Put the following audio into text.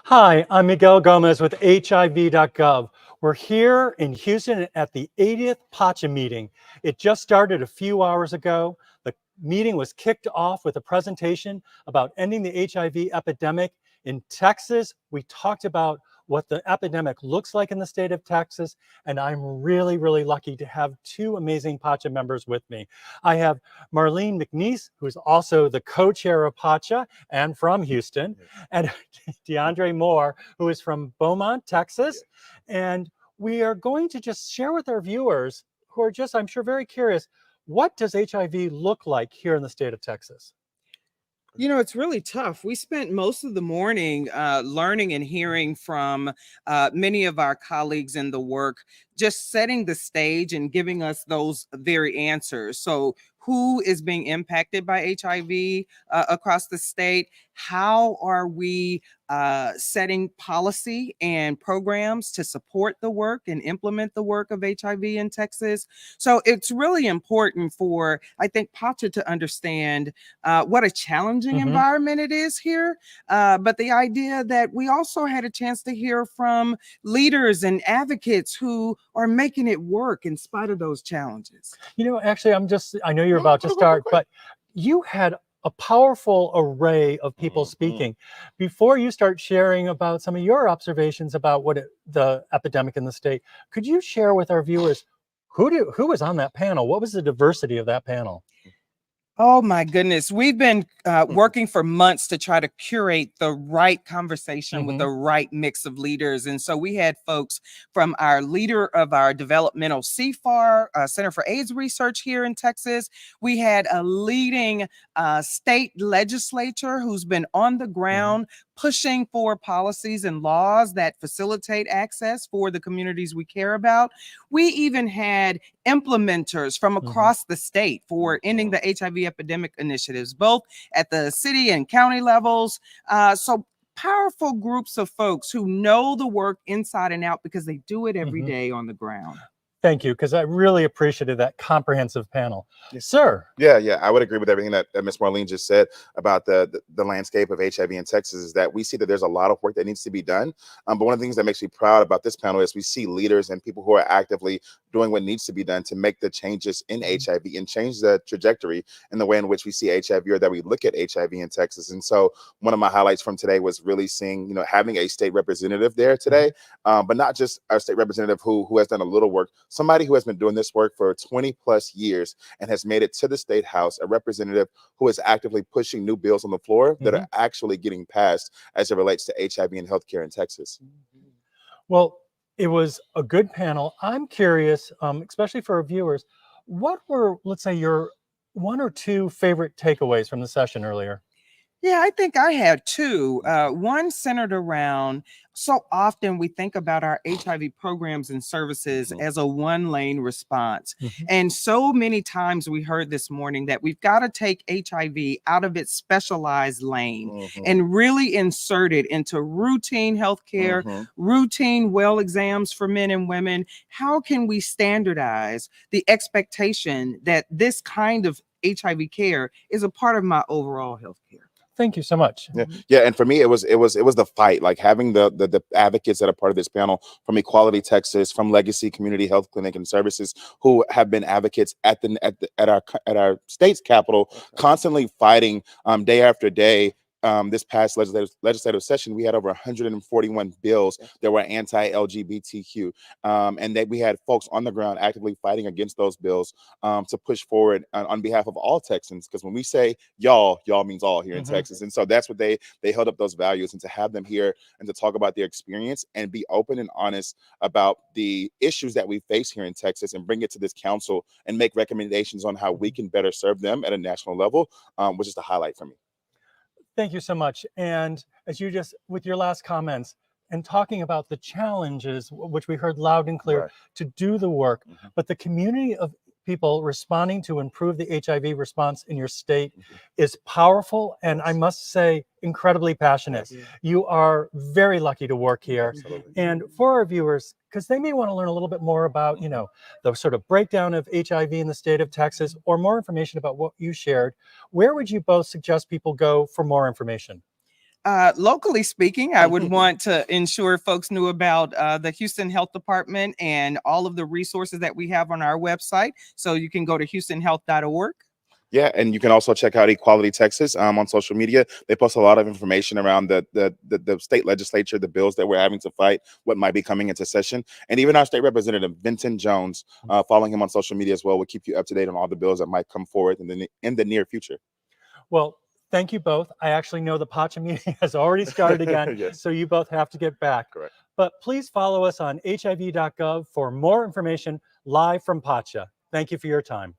Hi, I'm Miguel Gomez with HIV.gov. We're here in Houston at the 80th PACHA meeting. It just started a few hours ago. The meeting was kicked off with a presentation about ending the HIV epidemic in Texas. We talked about what the epidemic looks like in the state of Texas, and I'm really, really lucky to have two amazing PACHA members with me. I have Marlene McNeese, who's also the co-chair of PACHA and from Houston, and Deondre Moore, who is from Beaumont, Texas. And we are going to just share with our viewers who are just, I'm sure, very curious, what does HIV look like here in the state of Texas? You know, it's really tough. We spent most of the morning learning and hearing from many of our colleagues in the work, just setting the stage and giving us those very answers. So who is being impacted by HIV across the state? How are we setting policy and programs to support the work and implement the work of HIV in Texas? So it's really important for, I think, PACHA to understand what a challenging environment it is here. But the idea that we also had a chance to hear from leaders and advocates who are making it work in spite of those challenges. You know, actually, I know you're about to start, but you had a powerful array of people speaking. Before you start sharing about some of your observations about the epidemic in the state, could you share with our viewers who was on that panel? What was the diversity of that panel? Oh my goodness. We've been working for months to try to curate the right conversation with the right mix of leaders. And so we had folks from our leader of our developmental CFAR, Center for AIDS Research here in Texas. We had a leading state legislature who's been on the ground pushing for policies and laws that facilitate access for the communities we care about. We even had implementers from across the state for ending the HIV epidemic initiatives, both at the city and county levels. So powerful groups of folks who know the work inside and out because they do it every day on the ground. Thank you, because I really appreciated that comprehensive panel. Yes. Sir. Yeah, I would agree with everything that Ms. Marlene just said about the landscape of HIV in Texas, is that we see that there's a lot of work that needs to be done. But one of the things that makes me proud about this panel is we see leaders and people who are actively doing what needs to be done to make the changes in HIV and change the trajectory in the way in which we see HIV, or that we look at HIV in Texas. And so one of my highlights from today was really seeing, having a state representative there today, but not just our state representative who has done a little work, somebody who has been doing this work for 20 plus years and has made it to the state house, a representative who is actively pushing new bills on the floor that are actually getting passed as it relates to HIV and healthcare in Texas. Well, it was a good panel. I'm curious, especially for our viewers, what were, let's say, your one or two favorite takeaways from the session earlier? Yeah, I think I had two. One centered around, so often we think about our HIV programs and services as a one-lane response. And so many times we heard this morning that we've got to take HIV out of its specialized lane and really insert it into routine healthcare, routine well exams for men and women. How can we standardize the expectation that this kind of HIV care is a part of my overall healthcare? Thank you so much. Yeah, and for me, it was the fight, like having the advocates that are part of this panel from Equality Texas, from Legacy Community Health Clinic and Services, who have been advocates at our state's capital, constantly fighting day after day. This past legislative session, we had over 141 bills that were anti-LGBTQ, and that we had folks on the ground actively fighting against those bills to push forward on behalf of all Texans. Because when we say y'all means all here in Texas, and so that's what they held up those values. And to have them here and to talk about their experience and be open and honest about the issues that we face here in Texas and bring it to this council and make recommendations on how we can better serve them at a national level was just a highlight for me. Thank you so much. And as you just, with your last comments and talking about the challenges, which we heard loud and clear, to do the work, but the community of people responding to improve the HIV response in your state is powerful and I must say incredibly passionate. Yes. You are very lucky to work here. Absolutely. And for our viewers, because they may want to learn a little bit more about, you know, the sort of breakdown of HIV in the state of Texas, or more information about what you shared, where would you both suggest people go for more information? Locally speaking, I would want to ensure folks knew about the Houston Health Department and all of the resources that we have on our website. So you can go to houstonhealth.org. Yeah, and you can also check out Equality Texas on social media. They post a lot of information around the state legislature, the bills that we're having to fight, what might be coming into session, and even our state representative Vinton Jones. Following him on social media as well will keep you up to date on all the bills that might come forward in the near future. Well, thank you both. I actually know the PACHA meeting has already started again, Yes. so you both have to get back. Correct. But please follow us on hiv.gov for more information live from PACHA. Thank you for your time.